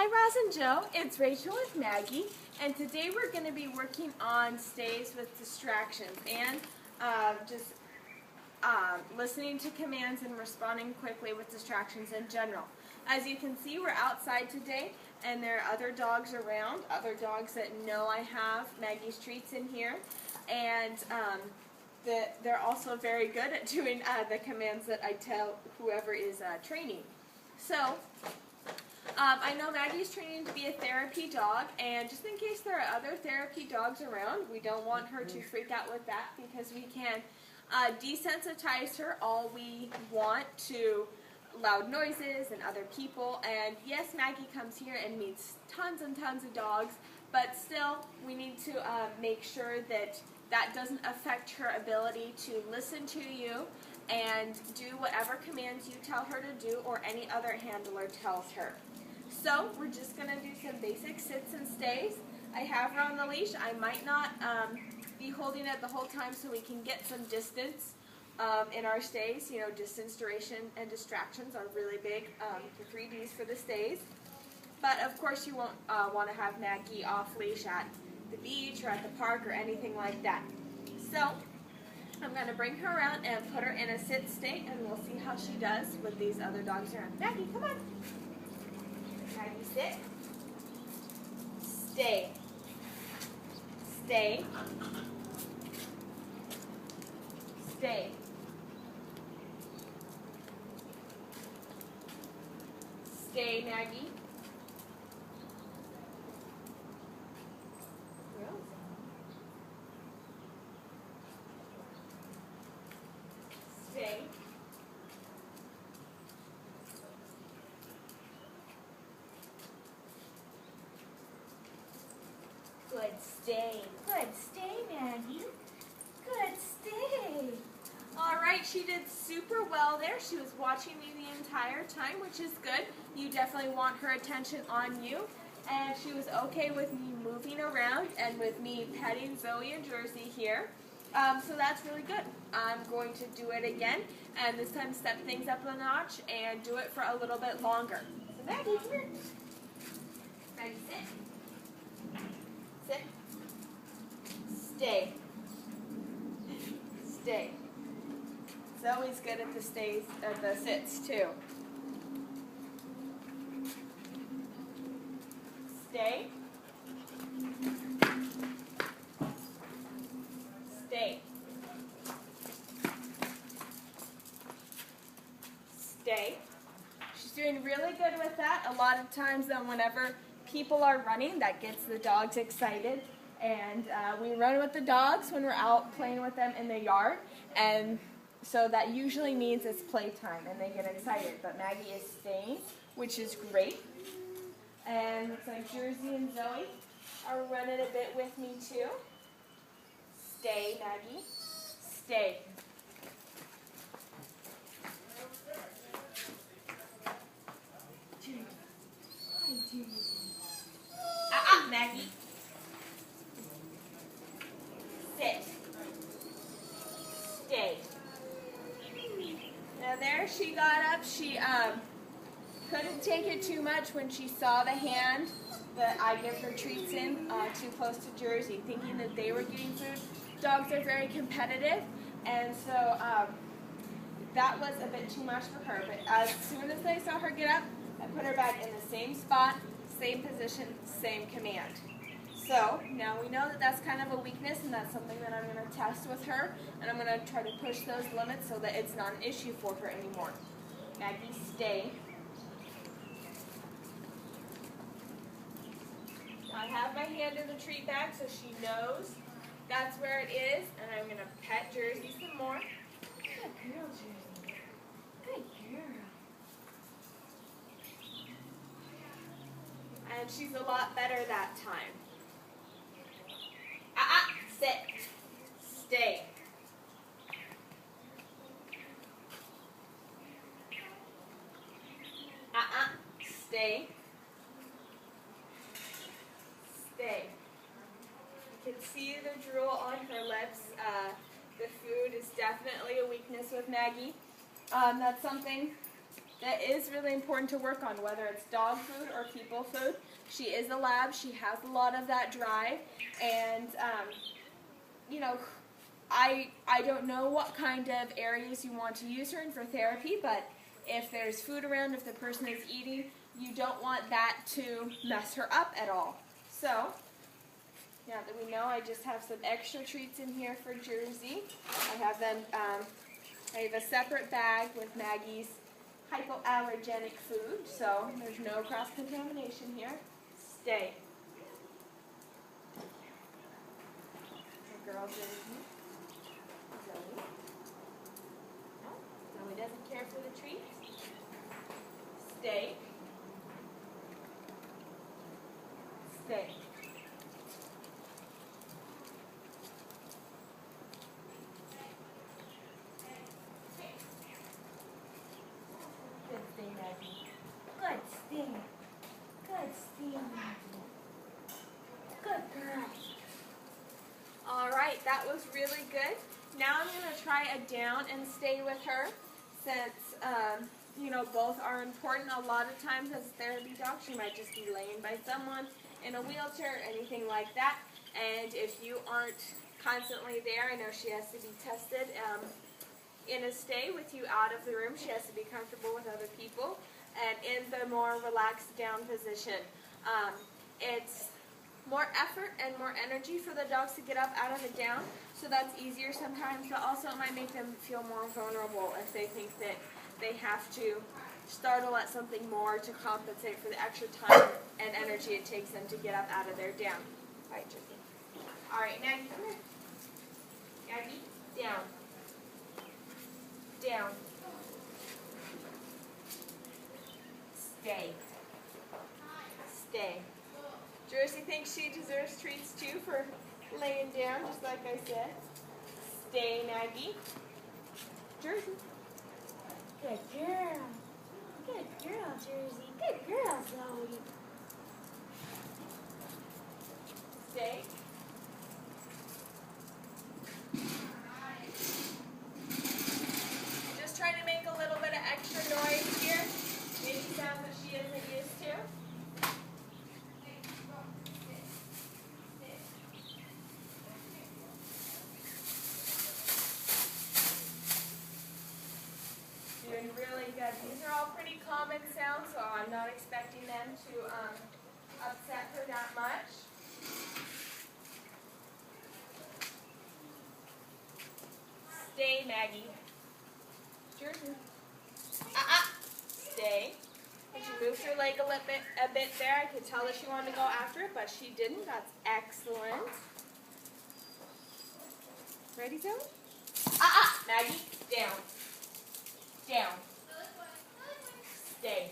Hi Roz and Joe, it's Rachel with Maggie, and today we're going to be working on stays with distractions and just listening to commands and responding quickly with distractions in general. As you can see, we're outside today and there are other dogs around, other dogs that know I have Maggie's treats in here, and they're also very good at doing the commands that I tell whoever is training. So, I know Maggie's training to be a therapy dog, and just in case there are other therapy dogs around, we don't want her to freak out with that because we can desensitize her all we want to loud noises and other people. And yes, Maggie comes here and meets tons and tons of dogs, but still we need to make sure that that doesn't affect her ability to listen to you and do whatever commands you tell her to do or any other handler tells her. So we're just going to do some basic sits and stays. I have her on the leash. I might not be holding it the whole time so we can get some distance in our stays. You know, distance, duration, and distractions are really big, the 3 Ds for the stays. But of course you won't want to have Maggie off leash at the beach or at the park or anything like that. So I'm going to bring her around and put her in a sit state, and we'll see how she does with these other dogs around. Maggie, come on. Maggie, sit. Stay. Stay. Stay. Stay, Maggie. Stay. Good, stay. Good, stay, Maggie. Good, stay. All right, she did super well there. She was watching me the entire time, which is good. You definitely want her attention on you. And she was okay with me moving around and with me petting Zoe and Jersey here. So that's really good. I'm going to do it again, and this time step things up a notch and do it for a little bit longer. So Maggie, come here. Maggie, sit. Sit. Stay. Stay. Zoe's good at the stays, the sits too. Stay. Stay. Stay. She's doing really good with that. A lot of times then whenever people are running, that gets the dogs excited. And we run with the dogs when we're out playing with them in the yard. And so that usually means it's playtime and they get excited. But Maggie is staying, which is great. And looks like Jersey and Zoe are running a bit with me too. Stay, Maggie. Stay. Maggie. Sit. Stay. Now there she got up. She couldn't take it too much when she saw the hand that I give her treats in too close to Jersey, thinking that they were getting food. Dogs are very competitive, and so that was a bit too much for her. But as soon as I saw her get up, I put her back in the same spot, same position, same command. So now we know that that's kind of a weakness, and that's something that I'm going to test with her, and I'm going to try to push those limits so that it's not an issue for her anymore. Maggie, stay. I have my hand in the treat bag so she knows that's where it is, and I'm going to pet Jersey some more. Good girl, Jersey. Good girl. And she's a lot better that time. Sit. Stay. Stay. Stay. You can see the drool on her lips. The food is definitely a weakness with Maggie. That's something that is really important to work on, whether it's dog food or people food. She is a lab. She has a lot of that drive, and you know, I don't know what kind of areas you want to use her in for therapy, but if there's food around, if the person is eating, you don't want that to mess her up at all. So, now that we know, I just have some extra treats in here for Jersey. I have them, I have a separate bag with Maggie's hypoallergenic food, so there's no cross-contamination here. Stay. The girl Jersey. Zoe. No, Zoe doesn't care for the treats. Stay. Stay. Good stay, Maggie. Good stay. Good stay, Maggie. Good girl. All right, that was really good. Now I'm going to try a down and stay with her, since you know, both are important. A lot of times as a therapy dog, she might just be laying by someone in a wheelchair or anything like that. And if you aren't constantly there, I know she has to be tested. In a stay with you out of the room, she has to be comfortable with other people. And in the more relaxed down position, it's more effort and more energy for the dogs to get up out of the down, so that's easier sometimes, but also it might make them feel more vulnerable if they think that they have to startle at something more to compensate for the extra time and energy it takes them to get up out of their down. All right, Jersey. All right, Maggie, come here. Maggie, down. Down. Stay. Stay. Jersey thinks she deserves treats too for laying down, just like I said. Stay, Maggie. Jersey. Good girl. Good girl, Jersey. Good girl, Zoe. Stay. Just trying to make a little bit of extra noise here. Maybe sounds that she isn't used to. Doing really good. These are all pretty common sounds, so I'm not expecting them to upset her that much. Stay, Maggie. Jersey. Stay. And she moved her leg a bit there. I could tell that she wanted to go after it, but she didn't. That's excellent. Ready, Zoe? Maggie, down. Down. Stay.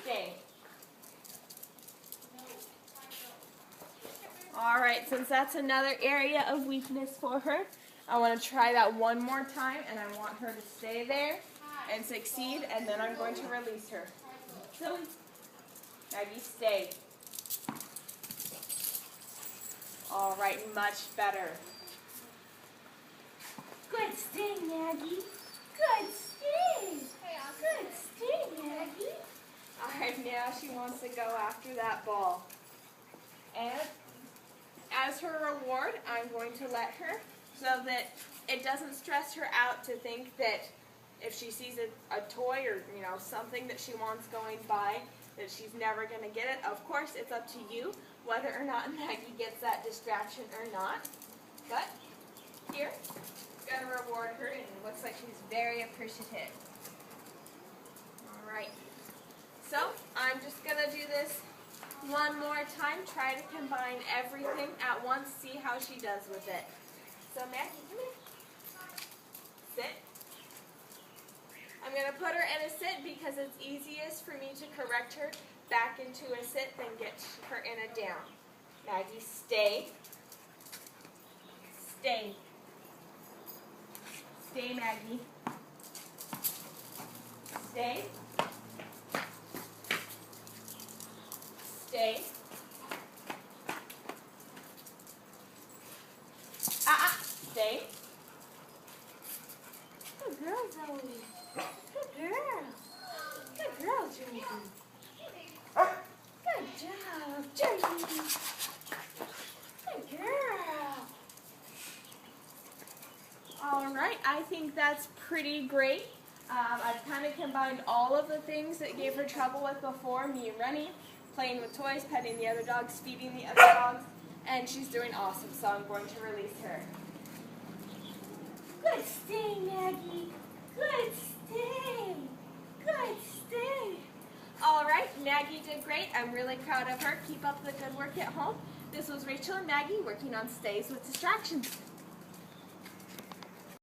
Stay. All right, since that's another area of weakness for her, I want to try that one more time, and I want her to stay there and succeed, and then I'm going to release her. Zoe. Maggie, stay. All right, much better. Good stay, Maggie. Good stay. Good stay, Maggie. All right, now she wants to go after that ball. And as her reward, I'm going to let her, so that it doesn't stress her out to think that if she sees a toy or, you know, something that she wants going by, that she's never going to get it. Of course, it's up to you whether or not Maggie gets that distraction or not. But here, going to reward her, and it looks like she's very appreciative. All right. So I'm just going to do this one more time. Try to combine everything at once. See how she does with it. So Maggie, come here. Sit. I'm going to put her in a sit because it's easiest for me to correct her back into a sit than get her in a down. Maggie, stay. Stay. Stay, Maggie. Stay. Stay. Stay. Good girl, Zoe. Good Jerry. Good girl. All right, I think that's pretty great. I've kind of combined all of the things that gave her trouble with before, me running, playing with toys, petting the other dogs, feeding the other dogs, and she's doing awesome, so I'm going to release her. Good stay, Maggie. Good stay. Good stay. All right, Maggie did great. I'm really proud of her. Keep up the good work at home. This was Rachel and Maggie working on Stays with Distractions.